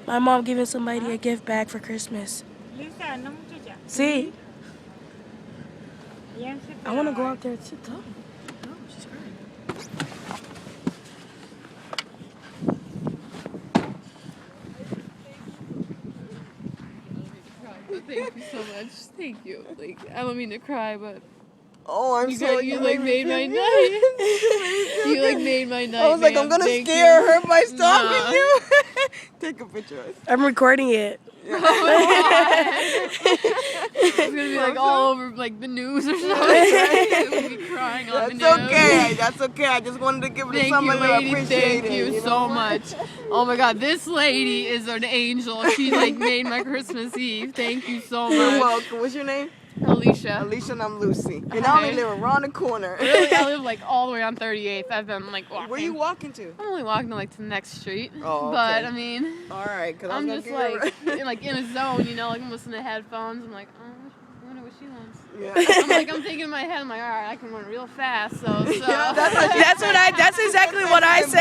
My mom giving somebody a gift bag for Christmas. Lisa, no muchacha. See? Bien se I want to go pelaba. out there too. Oh, she's crying. Thank you so much. Thank you. Like, I don't mean to cry, but Oh, I'm you sorry. you like made my night. You like made my night. I was like, I'm ma'am. gonna Thank scare you. her by stalking Nah. you. Take a picture. I'm recording it. It's gonna be like all over like the news or something. I'm gonna be crying on the That's news. okay. That's okay. I just wanted to give it to Thank you, somebody who lady. appreciate Thank you it. so much. Oh my God, this lady is an angel. She like made my Christmas Eve. Thank you so You're much, welcome. What's your name? Alicia. Alicia, and I'm Lucy. And I Hi. only live around the corner. Really, I live like all the way on 38th. I've been like walking. Where you walking to? I'm only walking to like to the next street. Oh, But okay. I mean, All right, cause I'm I was just gonna like give her. like in a zone, you know, like I'm listening to headphones. I'm like, oh, I wonder what she wants. Yeah. I'm thinking in my head. I'm like, all right, I can run real fast. So. Yeah, That's exactly what I said.